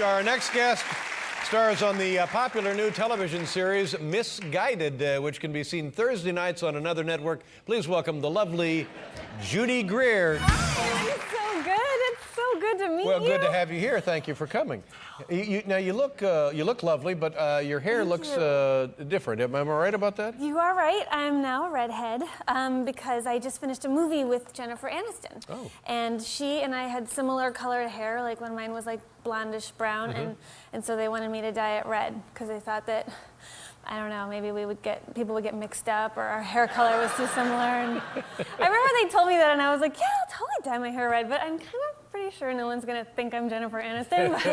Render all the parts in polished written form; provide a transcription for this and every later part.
Our next guest stars on the popular new television series Misguided, which can be seen Thursday nights on another network. Please welcome the lovely Judy Greer. Hi, it's so good. It's so good to meet you. Well, good to have you here. Thank you for coming. Now you look lovely, but your hair looks different. Am I right about that? You are right. I'm now a redhead because I just finished a movie with Jennifer Aniston. Oh. And she and I had similar colored hair, like when mine was like blondish brown, and so they wanted me to dye it red because they thought that, I don't know, maybe people would get mixed up or our hair color was too similar. And I remember they told me that and I was like, yeah, I'll totally dye my hair red, but I'm kind of pretty sure no one's gonna think I'm Jennifer Aniston, but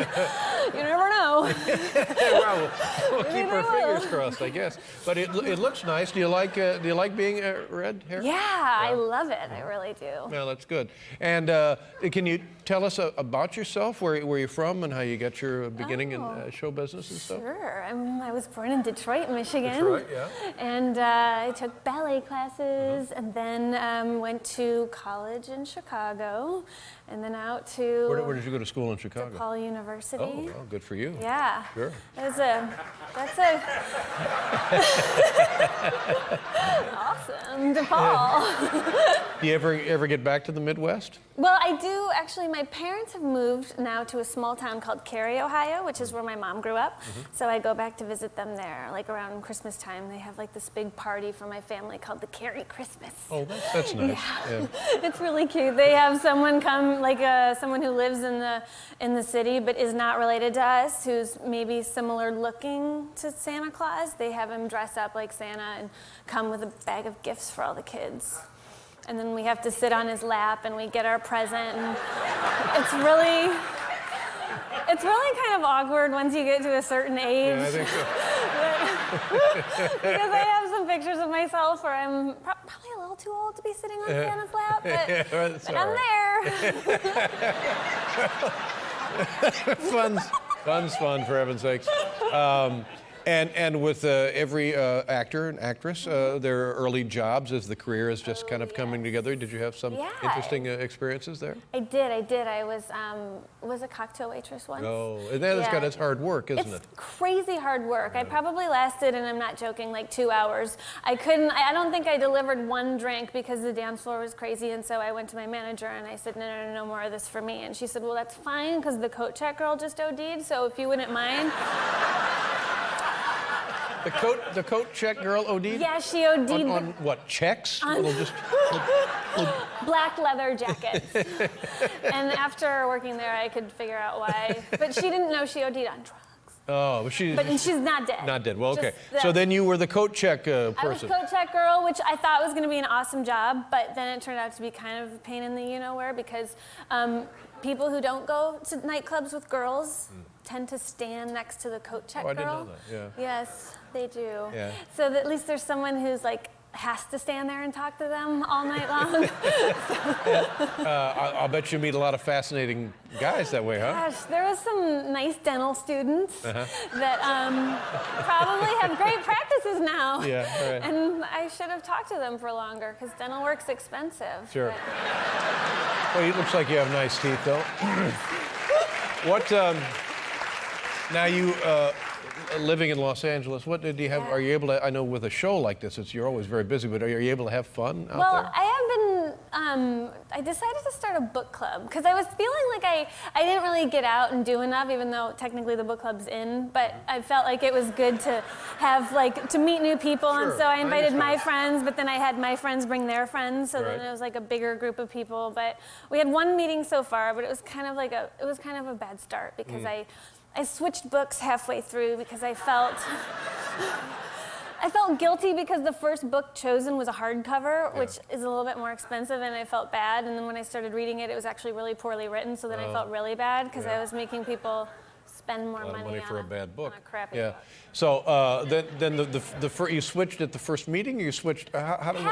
you never know. Well, we'll keep our fingers crossed, I guess. But it looks nice. Do you like being red hair? Yeah, I love it. I really do. Well, that's good. And can you tell us about yourself, where you're from, and how you got your beginning in show business and stuff? Sure. I was born in Detroit, Michigan. Detroit, yeah. And I took ballet classes, and then went to college in Chicago, and then out to Where did you go to school in Chicago? DePaul University. Oh, well, good for you. Yeah. Sure. That's awesome, DePaul. Do you ever get back to the Midwest? Well, I do. Actually, my parents have moved now to a small town called Cary, Ohio, which is where my mom grew up. So I go back to visit them there, like around Christmas time. They have like this big party for my family called the Cary Christmas. Oh, that's nice. Yeah. It's really cute. They have someone come, like someone who lives in the city but is not related to us, who's maybe similar looking to Santa Claus. They have him dress up like Santa and come with a bag of gifts for all the kids. And then we have to sit on his lap and we get our present. And it's really kind of awkward once you get to a certain age. Yeah, I think so. Because I have some pictures of myself where I'm probably a little too old to be sitting on Santa's lap, but I'm there. Fun's fun, for heaven's sakes. And with every actor and actress, their early jobs as the career is just kind of coming together. Did you have some interesting experiences there? I did. I was a cocktail waitress once. Oh, and that's got its hard work, isn't it? It's crazy hard work. I probably lasted, and I'm not joking, like 2 hours. I don't think I delivered one drink because the dance floor was crazy, and so I went to my manager and I said, no more of this for me. And she said, well, that's fine because the coat check girl just OD'd, so if you wouldn't mind. The coat check girl OD'd? Yeah, she OD'd. On what, checks? Black leather jackets. And after working there, I could figure out why. But she didn't know she OD'd on drugs. Oh, but she's not dead. Not dead. Well, okay. So then you were the coat check person. I was coat check girl, which I thought was going to be an awesome job, but then it turned out to be kind of a pain in the you-know-where because people who don't go to nightclubs with girls tend to stand next to the coat check girl. I didn't know that, yeah. Yes, they do. Yeah. So that at least there's someone who's like, has to stand there and talk to them all night long. I'll bet you meet a lot of fascinating guys that way, huh? Gosh, there was some nice dental students that probably have great practices now. Yeah, right. And I should have talked to them for longer because dental work's expensive. Sure. Well, it looks like you have nice teeth, though. What? Now you. Living in Los Angeles, what did you have? Are you able to? I know with a show like this, you're always very busy, but are you able to have fun out there? Well, I have been. I decided to start a book club because I was feeling like I didn't really get out and do enough, even though technically the book club's in. But I felt like it was good to have to meet new people, Sure, and so I invited my friends. But then I had my friends bring their friends, so then it was like a bigger group of people. But we had one meeting so far, but it was kind of a bad start because I switched books halfway through because I felt guilty because the first book chosen was a hardcover, which is a little bit more expensive, and I felt bad. And then when I started reading it, it was actually really poorly written, so then I felt really bad because I was making people spend more money for a bad book. On a crappy book. So then you switched at the first meeting, or you switched? How did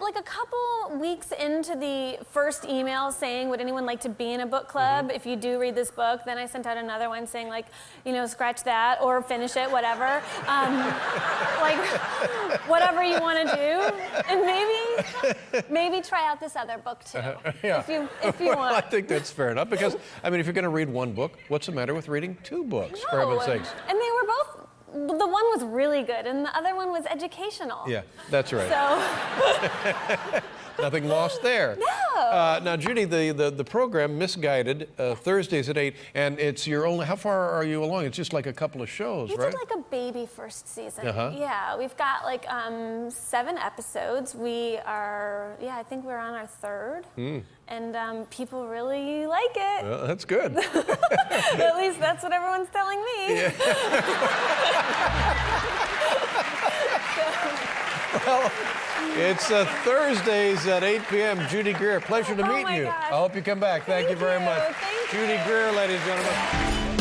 like a couple weeks into the first email saying, would anyone like to be in a book club if you do read this book? Then I sent out another one saying, like, scratch that or finish it, whatever. Like, whatever you want to do. And maybe try out this other book too, if you want. I think that's fair enough because, I mean, if you're going to read one book, what's the matter matter with reading 2 books, for heaven's sakes? And they were both. The one was really good, and the other one was educational. Yeah, that's right. So. Nothing lost there. No. Now, Judy, the program, Misguided, Thursdays at 8, and it's your only, how far are you along? It's just like a couple of shows, We right? did like a baby first season. Uh-huh. Yeah, we've got like 7 episodes. We are, I think we're on our 3rd. And people really like it. Well, that's good. At least that's what everyone's telling me. Yeah. Well, it's Thursdays at 8 p.m. Judy Greer, pleasure to meet you. Gosh. I hope you come back. Thank you very much. Thank Judy you. Greer, ladies and gentlemen.